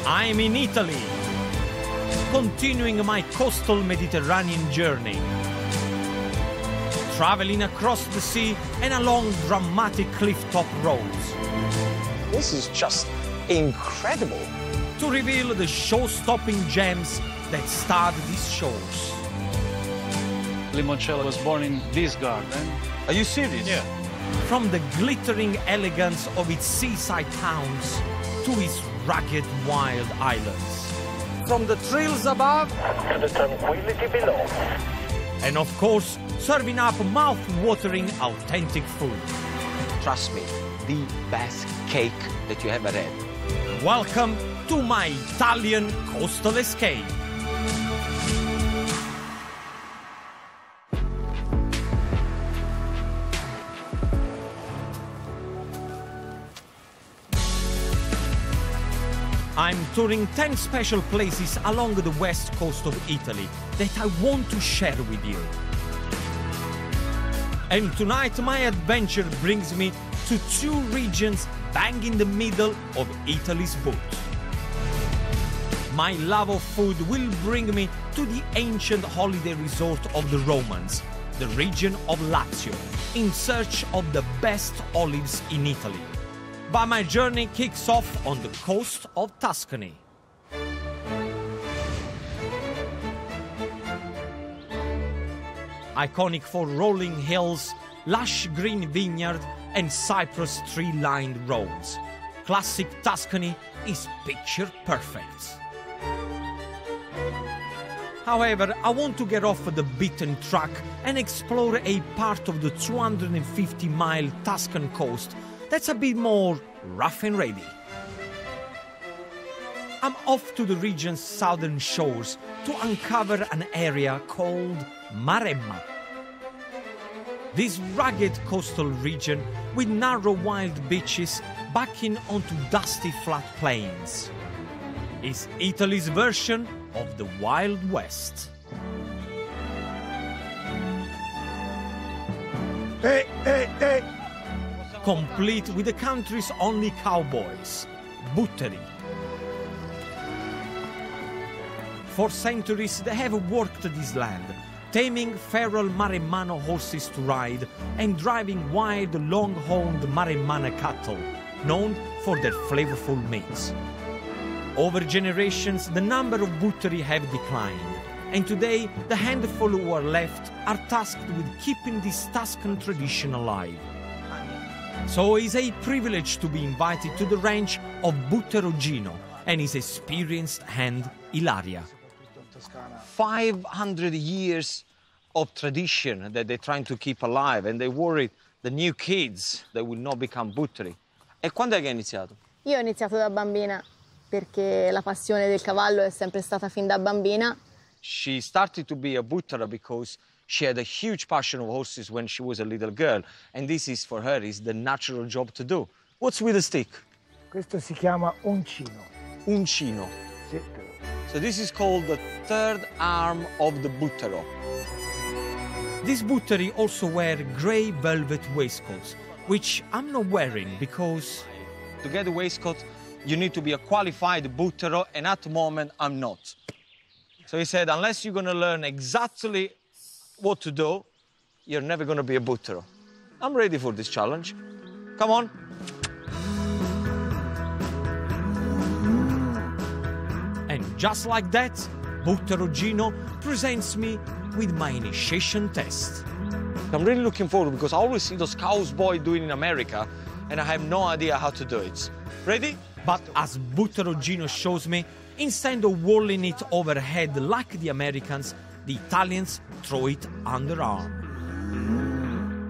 I'm in Italy, continuing my coastal Mediterranean journey, traveling across the sea and along dramatic cliff-top roads. This is just incredible. To reveal the show-stopping gems that starred these shows. Limoncello was born in this garden. Are you serious? Yeah. From the glittering elegance of its seaside towns to its rugged wild islands. From the thrills above to the tranquility below. And of course, serving up mouth-watering authentic food. Trust me, the best cake that you ever had. Welcome to my Italian coastal escape. I'm touring 10 special places along the west coast of Italy that I want to share with you. And tonight my adventure brings me to two regions bang in the middle of Italy's boot. My love of food will bring me to the ancient holiday resort of the Romans, the region of Lazio, in search of the best olives in Italy. But my journey kicks off on the coast of Tuscany. Iconic for rolling hills, lush green vineyard and cypress tree-lined roads, classic Tuscany is picture perfect. However, I want to get off the beaten track and explore a part of the 250-mile Tuscan coast that's a bit more rough and ready. I'm off to the region's southern shores to uncover an area called Maremma. This rugged coastal region with narrow wild beaches backing onto dusty flat plains is Italy's version of the Wild West. Hey! Complete with the country's only cowboys, butteri. For centuries they have worked this land, taming feral Maremmano horses to ride and driving wild long-horned Maremmana cattle, known for their flavorful meats. Over generations the number of butteri have declined, and today the handful who are left are tasked with keeping this Tuscan tradition alive. So it's a privilege to be invited to the ranch of Buttero Gino and his experienced hand, Ilaria. 500 years of tradition that they're trying to keep alive, and they worried the new kids that will not become butteri. E quando è che hai iniziato? Io ho iniziato da bambina perché la passione del cavallo è sempre stata fin da bambina. She started to be a buttera because she had a huge passion of horses when she was a little girl, and this is for her is the natural job to do. What's with the stick? Questo si chiama uncino. Uncino. Sì. So this is called the third arm of the buttero. These butteri also wear grey velvet waistcoats, which I'm not wearing because... To get a waistcoat, you need to be a qualified buttero, and at the moment, I'm not. So he said, unless you're going to learn exactly what to do, you're never going to be a buttero. I'm ready for this challenge. Come on. And just like that, Buttero Gino presents me with my initiation test. I'm really looking forward because I always see those cowboys doing in America, and I have no idea how to do it. Ready? But as Buttero Gino shows me, instead of whirling it overhead like the Americans, the Italians throw it underarm.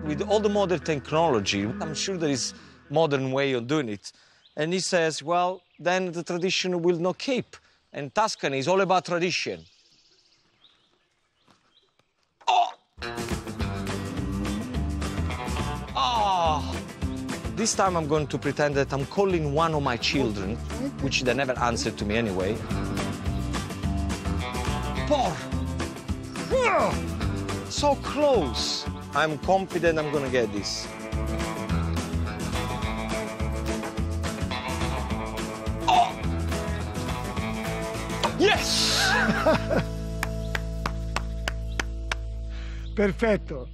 With all the modern technology, I'm sure there is modern way of doing it. And he says, well, then the tradition will not keep. And Tuscany is all about tradition. Oh! Oh! This time I'm going to pretend that I'm calling one of my children, which they never answered to me anyway. Por! So close. I'm confident I'm gonna get this. Oh! Yes! Perfetto.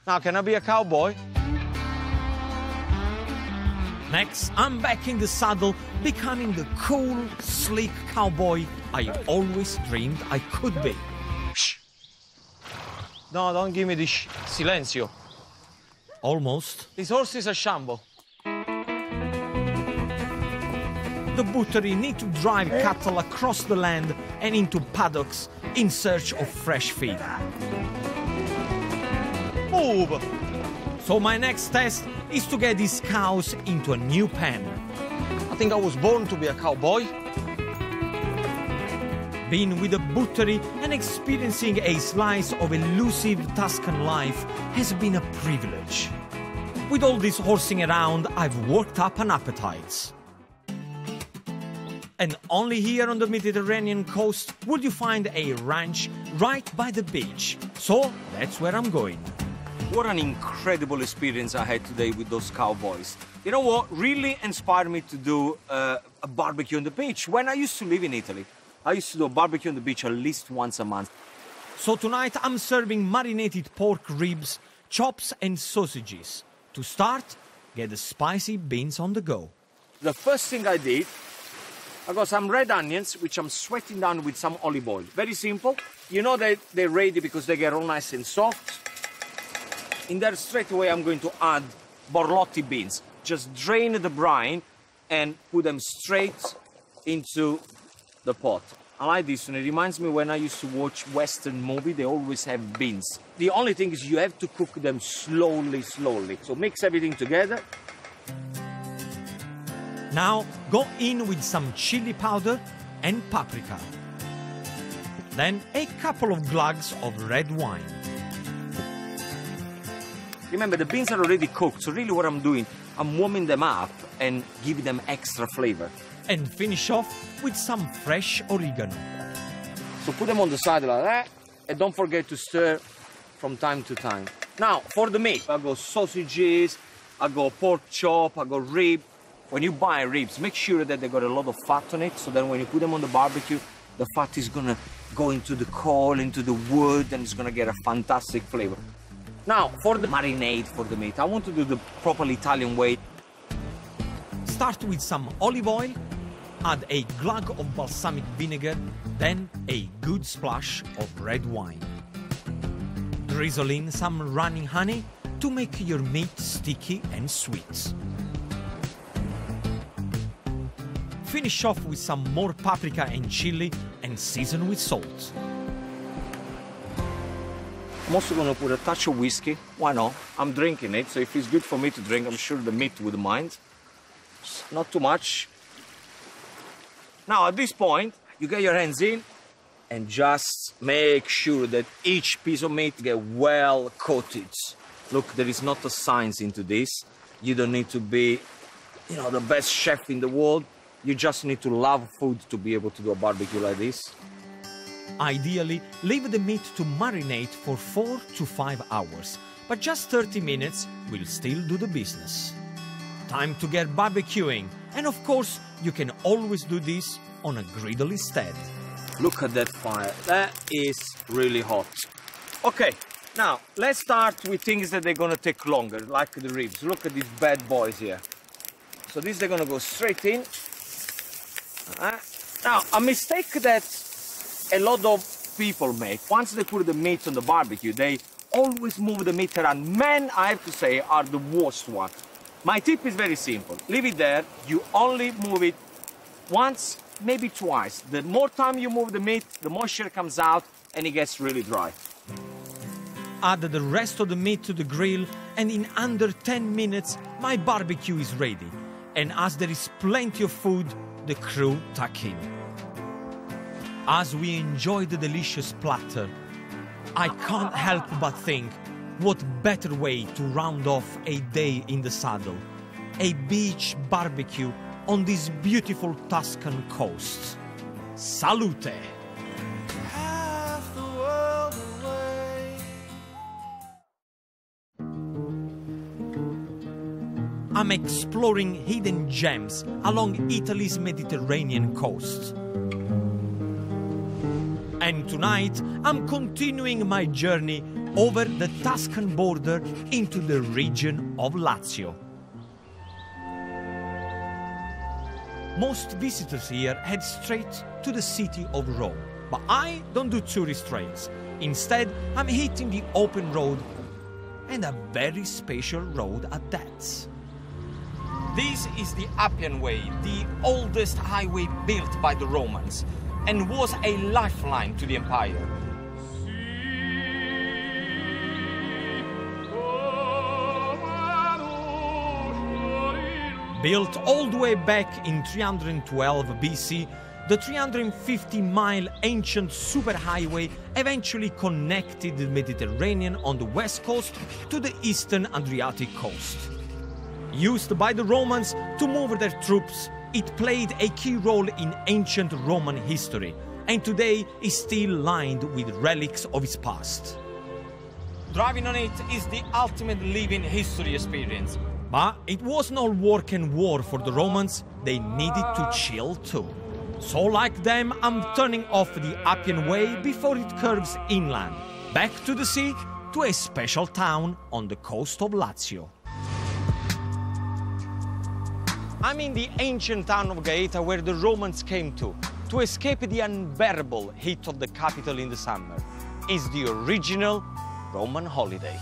Now, can I be a cowboy? Next, I'm back in the saddle, becoming the cool, sleek cowboy I always dreamed I could be. Shh. No, don't give me this silenzio. Almost. This horse is a shamble. The buttery need to drive cattle across the land and into paddocks in search of fresh feed. Move! So my next test is to get these cows into a new pen. I think I was born to be a cowboy. Being with the buttery and experiencing a slice of elusive Tuscan life has been a privilege. With all this horsing around, I've worked up an appetite. And only here on the Mediterranean coast would you find a ranch right by the beach. So that's where I'm going. What an incredible experience I had today with those cowboys. You know what really inspired me to do a barbecue on the beach? When I used to live in Italy, I used to do a barbecue on the beach at least once a month. So tonight I'm serving marinated pork ribs, chops and sausages. To start, get the spicy beans on the go. The first thing I did, I got some red onions, which I'm sweating down with some olive oil. Very simple. You know that they're ready because they get all nice and soft. In there straight away I'm going to add borlotti beans. Just drain the brine and put them straight into the pot. I like this one. It reminds me when I used to watch Western movie, they always have beans. The only thing is you have to cook them slowly. So mix everything together. Now go in with some chili powder and paprika. Then a couple of glugs of red wine. Remember, the beans are already cooked, so really what I'm doing, I'm warming them up and giving them extra flavor. And finish off with some fresh oregano. So put them on the side like that, and don't forget to stir from time to time. Now, for the meat, I got sausages, I got pork chop, I got rib. When you buy ribs, make sure that they got a lot of fat on it, so then when you put them on the barbecue, the fat is gonna go into the coal, into the wood, and it's gonna get a fantastic flavor. Now, for the marinade for the meat, I want to do the proper Italian way. Start with some olive oil, add a glug of balsamic vinegar, then a good splash of red wine. Drizzle in some running honey to make your meat sticky and sweet. Finish off with some more paprika and chili and season with salt. I'm also gonna put a touch of whiskey. Why not? I'm drinking it, so if it's good for me to drink, I'm sure the meat would mind. Not too much. Now, at this point, you get your hands in and just make sure that each piece of meat get well coated. Look, there is not a science into this. You don't need to be, the best chef in the world. You just need to love food to be able to do a barbecue like this. Ideally, leave the meat to marinate for 4 to 5 hours, but just 30 minutes will still do the business. Time to get barbecuing, and of course, you can always do this on a griddle instead. Look at that fire, that is really hot. Okay, now let's start with things that they're gonna take longer, like the ribs. Look at these bad boys here. So these are gonna go straight in. Now, a mistake that a lot of people make, once they put the meat on the barbecue, they always move the meat around. Men, I have to say, are the worst one. My tip is very simple. Leave it there. You only move it once, maybe twice. The more time you move the meat, the moisture comes out and it gets really dry. Add the rest of the meat to the grill, and in under 10 minutes, my barbecue is ready. And as there is plenty of food, the crew tuck in. As we enjoy the delicious platter, I can't help but think, what better way to round off a day in the saddle? A beach barbecue on this beautiful Tuscan coast. Salute! I'm exploring hidden gems along Italy's Mediterranean coast. And tonight, I'm continuing my journey over the Tuscan border into the region of Lazio. Most visitors here head straight to the city of Rome, but I don't do tourist trails. Instead, I'm hitting the open road, and a very special road at that. This is the Appian Way, the oldest highway built by the Romans, and was a lifeline to the empire. Built all the way back in 312 BC, the 350-mile ancient superhighway eventually connected the Mediterranean on the west coast to the eastern Adriatic coast. Used by the Romans to move their troops, it played a key role in ancient Roman history, and today is still lined with relics of its past. Driving on it is the ultimate living history experience. But it wasn't all work and war for the Romans, they needed to chill too. So like them, I'm turning off the Appian Way before it curves inland, back to the sea, to a special town on the coast of Lazio. I'm in the ancient town of Gaeta, where the Romans came to escape the unbearable heat of the capital in the summer. It's the original Roman holiday.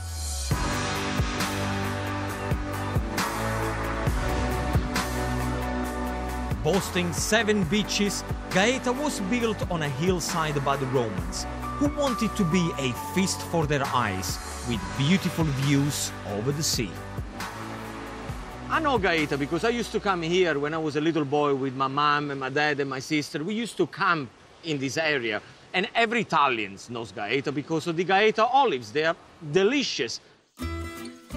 Boasting 7 beaches, Gaeta was built on a hillside by the Romans, who wanted to be a feast for their eyes, with beautiful views over the sea. I know Gaeta because I used to come here when I was a little boy with my mom and my dad and my sister. We used to camp in this area, and every Italian knows Gaeta because of the Gaeta olives. They are delicious.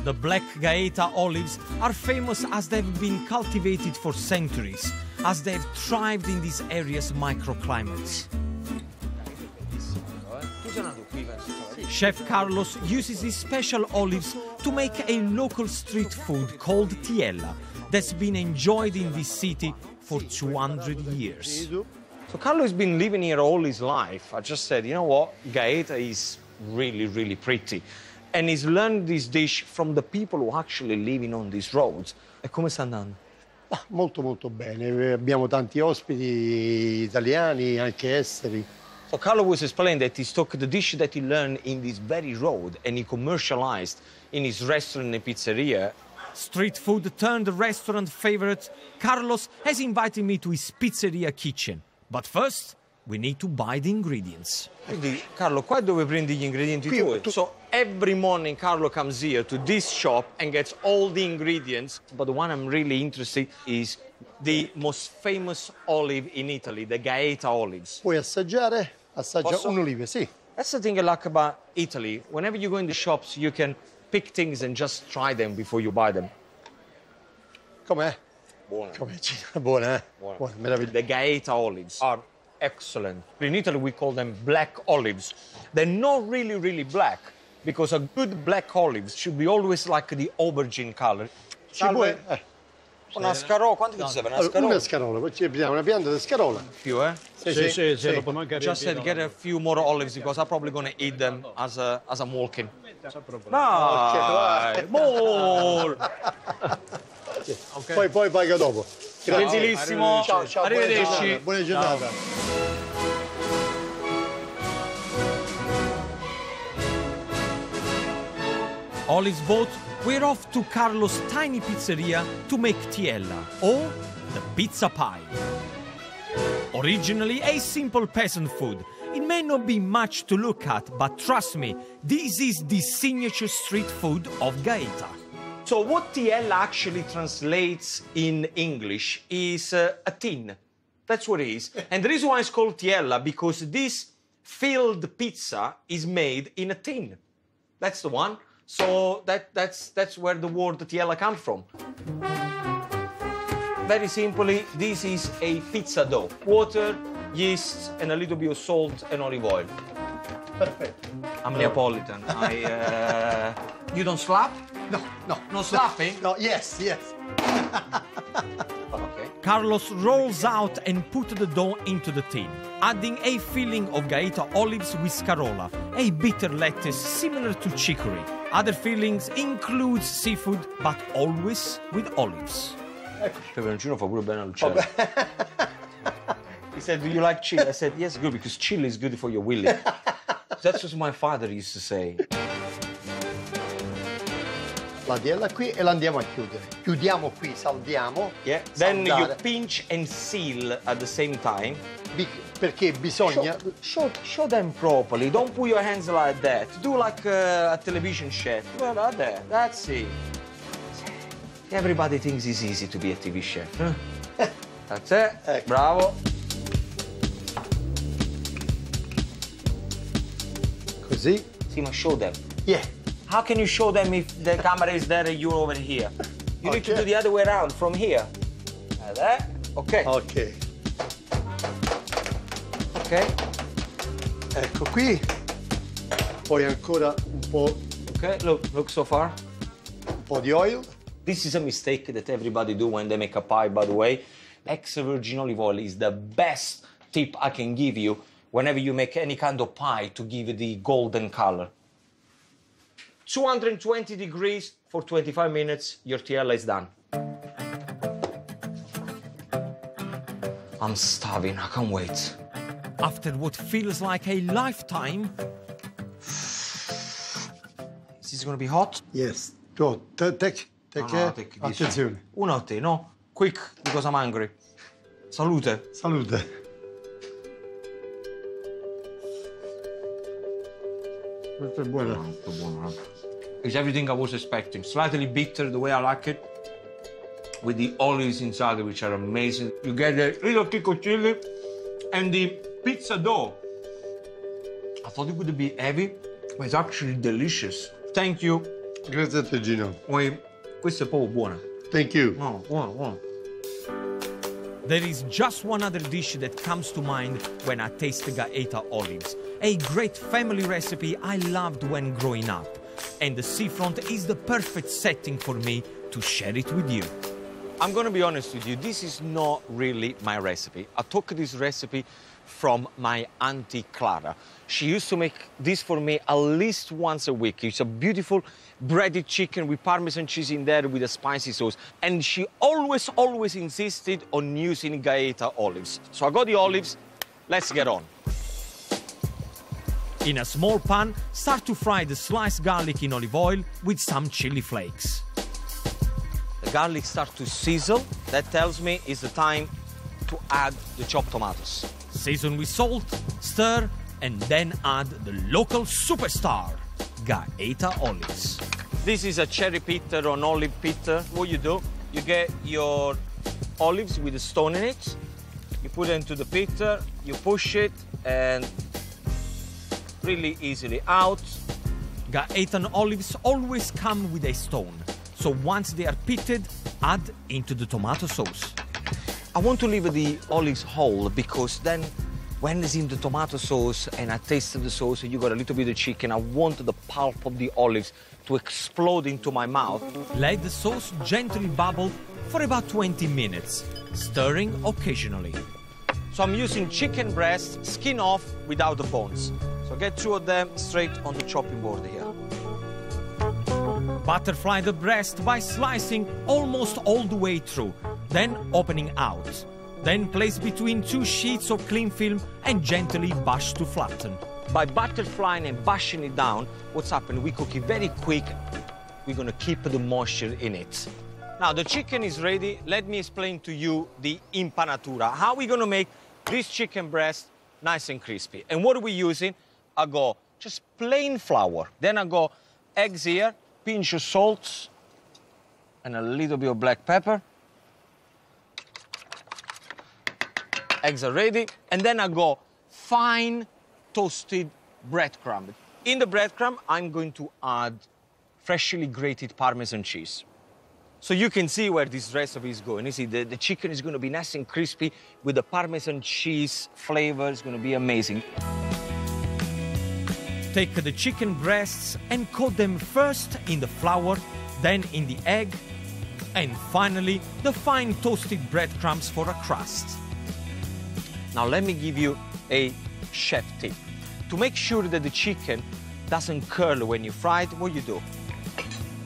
The black Gaeta olives are famous as they've been cultivated for centuries, as they've thrived in this area's microclimates. Chef Carlos uses these special olives to make a local street food called Tielle that's been enjoyed in this city for 200 years. So Carlo has been living here all his life. I just said, you know what, Gaeta is really, really pretty. And he's learned this dish from the people who are actually living on these roads. E come sta andando? Molto molto bene, abbiamo tanti ospiti italiani, anche esteri. So Carlo was explaining that he took the dish that he learned in this very road and he commercialized in his restaurant and pizzeria. Street food turned restaurant favorite, Carlos has invited me to his pizzeria kitchen. But first, we need to buy the ingredients. Quindi, Carlo, qua dove prendi gli ingredienti tuoi? So every morning Carlo comes here to this shop and gets all the ingredients. But the one I'm really interested in is the most famous olive in Italy, the Gaeta olives. Puoi assaggiare? Assaggia un'olive, sì. That's the thing I like about Italy. Whenever you go in the shops, you can pick things and just try them before you buy them. Com'è? Buona. Com'è? Buona, eh? Buona, meravigliosa. The Gaeta olives are excellent. In Italy, we call them black olives. They're not really, really black, because a good black olive should be always like the aubergine color. Ci vuoi? Una scarola, quanto ti serve? Una scarola? Una scarola, poi ci prendiamo una pianta di scarola. Few, eh? Sì. Just said get a few more olives because I'm probably going to eat them as I'm walking. Dai, more! Okay. Poi paga dopo. Gentilissimo. Ciao, Arrivederci. Buona giornata. Olives bought, we're off to Carlo's tiny pizzeria to make Tielle, or the pizza pie. Originally a simple peasant food, it may not be much to look at, but trust me, this is the signature street food of Gaeta. So what Tielle actually translates in English is a tin. That's what it is. And the reason why it's called Tielle, because this filled pizza is made in a tin. That's the one. So that's where the word Tielle comes from. Very simply, this is a pizza dough. Water, yeast, and a little bit of salt and olive oil. Perfetto. I'm Neapolitan. You don't slap? No. No slapping? No, yes. Okay. Carlos rolls out and puts the dough into the tin, adding a filling of Gaeta olives with scarola, a bitter lettuce similar to chicory. Other fillings include seafood, but always with olives. Peperoncino fa pure bene al cielo. He said, do you like chili? I said, yes, good, because chili is good for your willy. That's what my father used to say. La tiella qui e la andiamo a chiudere. Chiudiamo qui, saldiamo. Yeah. Then you Saldare. pinch and seal at the same time. Perché bisogna... Show them properly. Don't put your hands like that. Do like a television chef. Well, like that. That's it. Everybody thinks it's easy to be a TV chef. Huh? That's it. Ecco. Bravo. Così. See, ma show them. Yeah. How can you show them if the camera is there and you're over here? You need to do the other way around, from here. Like that. Okay. Ok. Okay. Ecco qui. Poi ancora un po', Okay, look so far. un po' di oil. This is a mistake that everybody do when they make a pie, by the way. Extra virgin olive oil is the best tip I can give you whenever you make any kind of pie to give it the golden color. 220 degrees for 25 minutes, your tielle is done. I'm starving, I can't wait. After what feels like a lifetime, Is this gonna be hot? Yes. Go. Take No, care. take this. Attenzione. Uno a te, no? Quick, because I'm hungry. Salute. Salute. Questo è buono. It's everything I was expecting. Slightly bitter, the way I like it, with the olives inside, which are amazing. You get a little kick of chili and the pizza dough. I thought it would be heavy, but it's actually delicious. Thank you. Grazie a te, Gino. Questa è proprio buona. Thank you. No, buona. there is just one other dish that comes to mind when I taste Gaeta olives. A great family recipe I loved when growing up. And the seafront is the perfect setting for me to share it with you. I'm gonna be honest with you, this is not really my recipe. I took this recipe from my Auntie Clara. She used to make this for me at least once a week. It's a beautiful breaded chicken with Parmesan cheese in there with a spicy sauce. And she always insisted on using Gaeta olives. So I got the olives, let's get on. In a small pan, start to fry the sliced garlic in olive oil with some chili flakes. The garlic starts to sizzle. That tells me it's the time to add the chopped tomatoes. Season with salt, stir, and then add the local superstar, Gaeta olives. This is a cherry pita or an olive pita. What you do, you get your olives with a stone in it, you put it into the pita, you push it, and really easily out. Gaetan olives always come with a stone, so once they are pitted, add into the tomato sauce. I want to leave the olives whole because then when it's in the tomato sauce and I tasted the sauce and you got a little bit of chicken, I want the pulp of the olives to explode into my mouth. Let the sauce gently bubble for about 20 minutes, stirring occasionally. So I'm using chicken breast, skin off, without the bones. So get two of them straight on the chopping board here. Butterfly the breast by slicing almost all the way through, then opening out. Then place between two sheets of cling film and gently bash to flatten. By butterflying and bashing it down, what's happened? We cook it very quick. We're gonna keep the moisture in it. Now the chicken is ready. Let me explain to you the impanatura. How we're gonna make this chicken breast nice and crispy. And what are we using? I go just plain flour. Then I go eggs here, pinch of salt, and a little bit of black pepper. Eggs are ready. And then I go fine toasted breadcrumb. In the breadcrumb, I'm going to add freshly grated Parmesan cheese. So you can see where this recipe is going. You see, the chicken is going to be nice and crispy with the Parmesan cheese flavor. It's going to be amazing. Take the chicken breasts and coat them first in the flour, then in the egg, And finally, the fine toasted breadcrumbs for a crust. Now let me give you a chef tip. To make sure that the chicken doesn't curl when you fry it, what you do?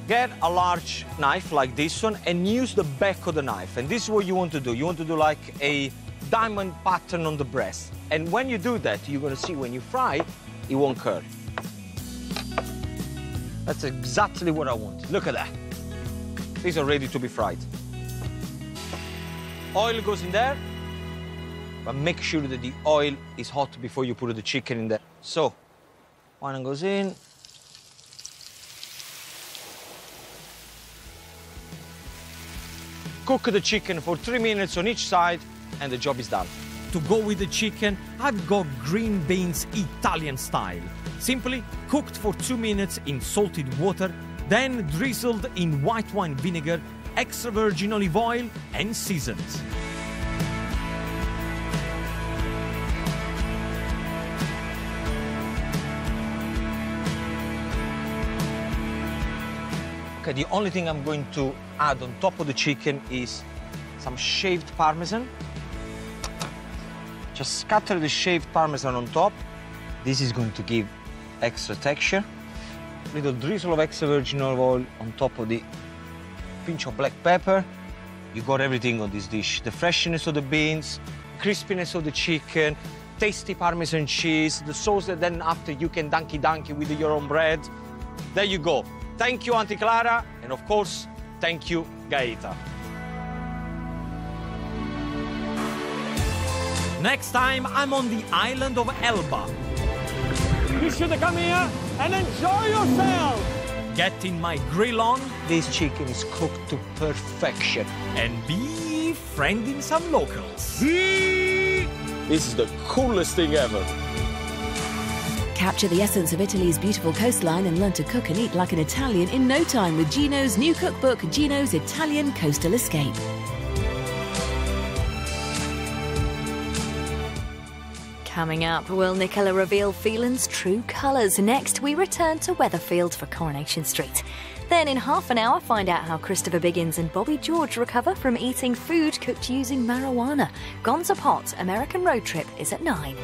Get a large knife like this one and use the back of the knife. And this is what you want to do. You want to do like a diamond pattern on the breast. And when you do that, you're gonna see when you fry, it won't curl. That's exactly what I want. Look at that. These are ready to be fried. Oil goes in there, but make sure that the oil is hot before you put the chicken in there. So, one goes in. Cook the chicken for 3 minutes on each side, and the job is done. To go with the chicken, I've got green beans Italian style. Simply cooked for 2 minutes in salted water, then drizzled in white wine vinegar, extra virgin olive oil, and seasoned. Okay, the only thing I'm going to add on top of the chicken is some shaved parmesan. Just scatter the shaved parmesan on top. This is going to give extra texture. Little drizzle of extra virgin olive oil on top of the pinch of black pepper. You got everything on this dish. The freshness of the beans, crispiness of the chicken, tasty parmesan cheese, the sauce that then after you can donkey with your own bread. There you go. Thank you, Auntie Clara, and of course, thank you, Gaeta. Next time, I'm on the island of Elba. You should come here and enjoy yourself. Getting my grill on This chicken is cooked to perfection. and befriending some locals. This is the coolest thing ever. Capture the essence of Italy's beautiful coastline and learn to cook and eat like an Italian in no time with Ginos' new cookbook, Ginos' Italian Coastal Escape. Coming up, will Nicola reveal Phelan's true colours? Next, we return to Weatherfield for Coronation Street. Then, in half an hour, find out how Christopher Biggins and Bobby George recover from eating food cooked using marijuana. Gonza Pot, American Road Trip is at 9.